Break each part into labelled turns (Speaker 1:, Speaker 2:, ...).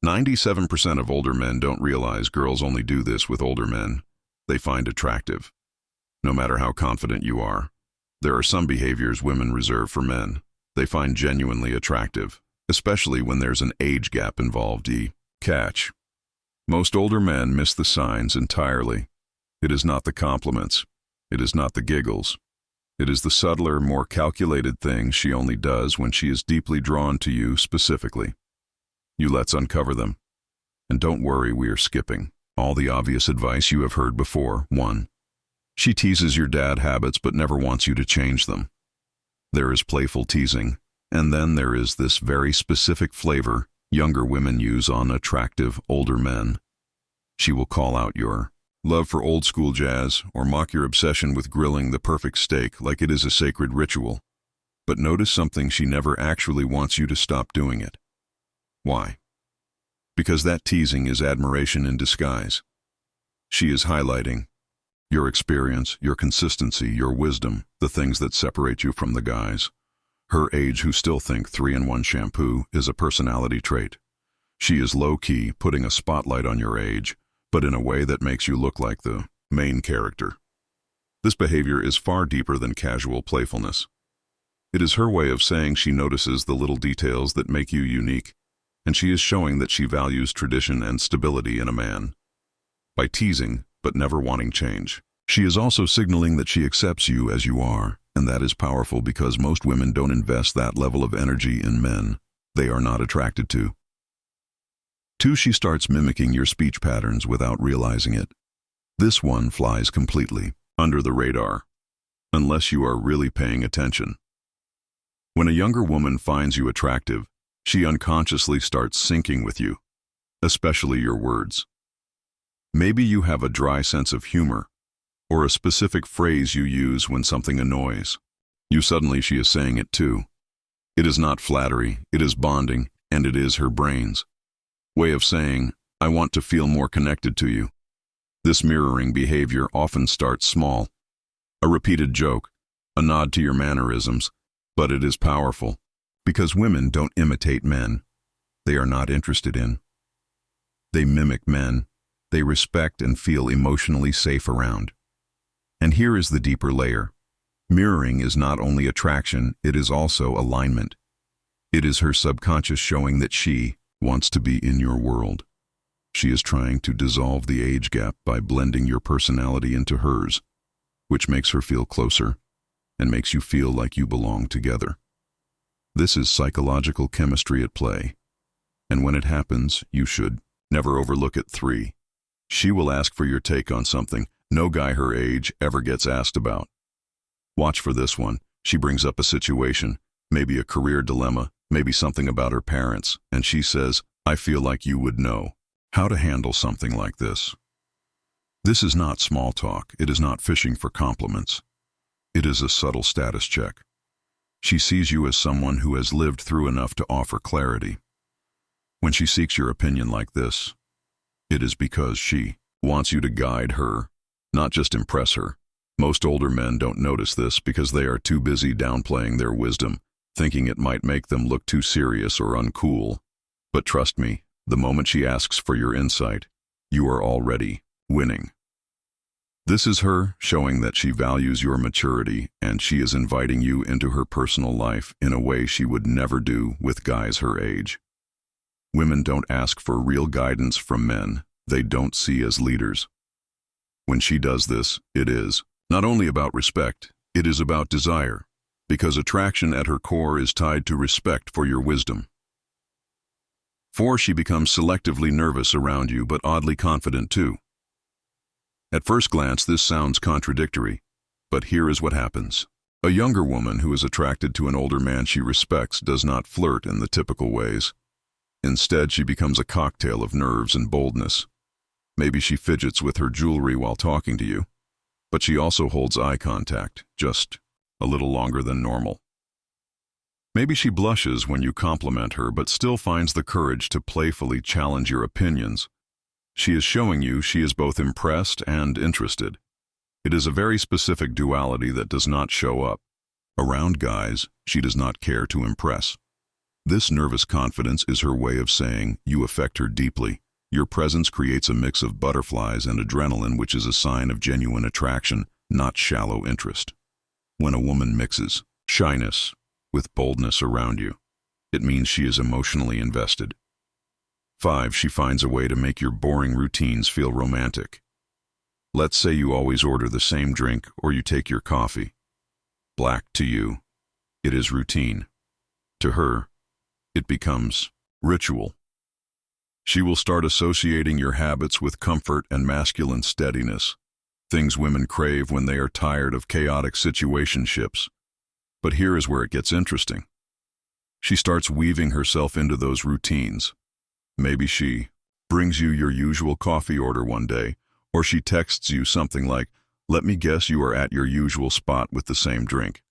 Speaker 1: 97% of older men don't realize girls only do this with older men they find attractive. No matter how confident you are, there are some behaviors women reserve for men they find genuinely attractive, especially when there's an age gap involved. Catch. Most older men miss the signs entirely. It is not the compliments. It is not the giggles. It is the subtler, more calculated things she only does when she is deeply drawn to you specifically. Let's uncover them. And don't worry, we are skipping all the obvious advice you have heard before. 1. She teases your dad habits but never wants you to change them. There is playful teasing, and then there is this very specific flavor younger women use on attractive older men. She will call out your love for old school jazz or mock your obsession with grilling the perfect steak like it is a sacred ritual. But notice something: she never actually wants you to stop doing it. Why? Because that teasing is admiration in disguise. She is highlighting your experience, your consistency, your wisdom, the things that separate you from the guys her age who still think 3-in-1 shampoo is a personality trait. She is low-key putting a spotlight on your age, but in a way that makes you look like the main character. This behavior is far deeper than casual playfulness. It is her way of saying she notices the little details that make you unique, and she is showing that she values tradition and stability in a man. By teasing, but never wanting change, she is also signaling that she accepts you as you are, and that is powerful because most women don't invest that level of energy in men they are not attracted to. 2. She starts mimicking your speech patterns without realizing it. This one flies completely under the radar, unless you are really paying attention. When a younger woman finds you attractive, she unconsciously starts syncing with you, especially your words. Maybe you have a dry sense of humor, or a specific phrase you use when something annoys you. Suddenly she is saying it too. It is not flattery, it is bonding, and it is her brain's way of saying, I want to feel more connected to you. This mirroring behavior often starts small. A repeated joke, a nod to your mannerisms, but it is powerful. Because women don't imitate men they are not interested in. They mimic men they respect and feel emotionally safe around. And here is the deeper layer. Mirroring is not only attraction, it is also alignment. It is her subconscious showing that she wants to be in your world. She is trying to dissolve the age gap by blending your personality into hers, which makes her feel closer and makes you feel like you belong together. This is psychological chemistry at play, and when it happens, you should never overlook it. 3. She will ask for your take on something no guy her age ever gets asked about. Watch for this one. She brings up a situation, maybe a career dilemma, maybe something about her parents, and she says, I feel like you would know how to handle something like this. This is not small talk. It is not fishing for compliments. It is a subtle status check. She sees you as someone who has lived through enough to offer clarity. When she seeks your opinion like this, it is because she wants you to guide her, not just impress her. Most older men don't notice this because they are too busy downplaying their wisdom, thinking it might make them look too serious or uncool. But trust me, the moment she asks for your insight, you are already winning. This is her showing that she values your maturity, and she is inviting you into her personal life in a way she would never do with guys her age. Women don't ask for real guidance from men they don't see as leaders. When she does this, it is not only about respect, it is about desire, because attraction at her core is tied to respect for your wisdom. 4. She becomes selectively nervous around you, but oddly confident too. At first glance, this sounds contradictory, but here is what happens. A younger woman who is attracted to an older man she respects does not flirt in the typical ways. Instead, she becomes a cocktail of nerves and boldness. Maybe she fidgets with her jewelry while talking to you, but she also holds eye contact, just a little longer than normal. Maybe she blushes when you compliment her, but still finds the courage to playfully challenge your opinions. She is showing you she is both impressed and interested. It is a very specific duality that does not show up. Around guys, she does not care to impress. This nervous confidence is her way of saying you affect her deeply. Your presence creates a mix of butterflies and adrenaline, which is a sign of genuine attraction, not shallow interest. When a woman mixes shyness with boldness around you, it means she is emotionally invested. 5. She finds a way to make your boring routines feel romantic. Let's say you always order the same drink or you take your coffee black. To you, it is routine. To her, it becomes ritual. She will start associating your habits with comfort and masculine steadiness, things women crave when they are tired of chaotic situationships. But here is where it gets interesting. She starts weaving herself into those routines. Maybe she brings you your usual coffee order one day, or she texts you something like, "Let me guess you are at your usual spot with the same drink."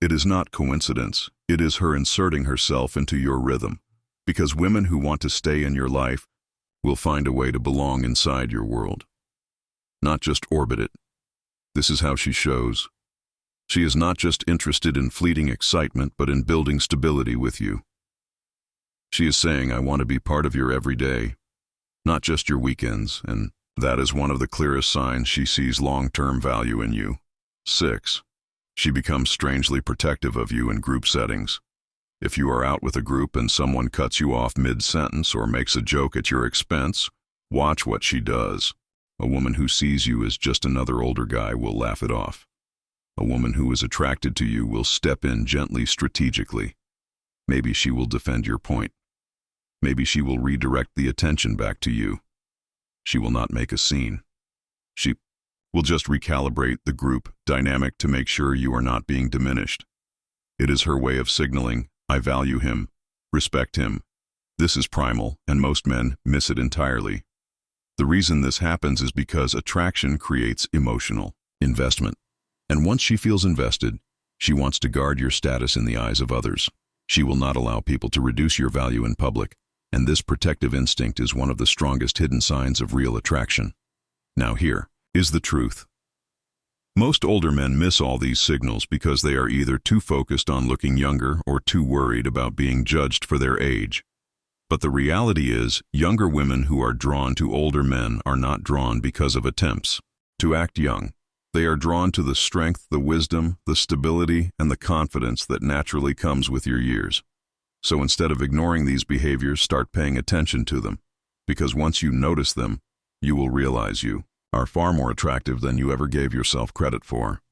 Speaker 1: It is not coincidence. It is her inserting herself into your rhythm, because women who want to stay in your life will find a way to belong inside your world, not just orbit it. This is how she shows. She is not just interested in fleeting excitement, but in building stability with you. She is saying, I want to be part of your everyday, not just your weekends, and that is one of the clearest signs she sees long-term value in you. 6. She becomes strangely protective of you in group settings. If you are out with a group and someone cuts you off mid-sentence or makes a joke at your expense, watch what she does. A woman who sees you as just another older guy will laugh it off. A woman who is attracted to you will step in gently, strategically. Maybe she will defend your point. Maybe she will redirect the attention back to you. She will not make a scene. She will just recalibrate the group dynamic to make sure you are not being diminished. It is her way of signaling, I value him, respect him. This is primal, and most men miss it entirely. The reason this happens is because attraction creates emotional investment. And once she feels invested, she wants to guard your status in the eyes of others. She will not allow people to reduce your value in public, and this protective instinct is one of the strongest hidden signs of real attraction. Now here is the truth. Most older men miss all these signals because they are either too focused on looking younger or too worried about being judged for their age. But the reality is, younger women who are drawn to older men are not drawn because of attempts to act young. They are drawn to the strength, the wisdom, the stability, and the confidence that naturally comes with your years. So instead of ignoring these behaviors, start paying attention to them. Because once you notice them, you will realize you are far more attractive than you ever gave yourself credit for.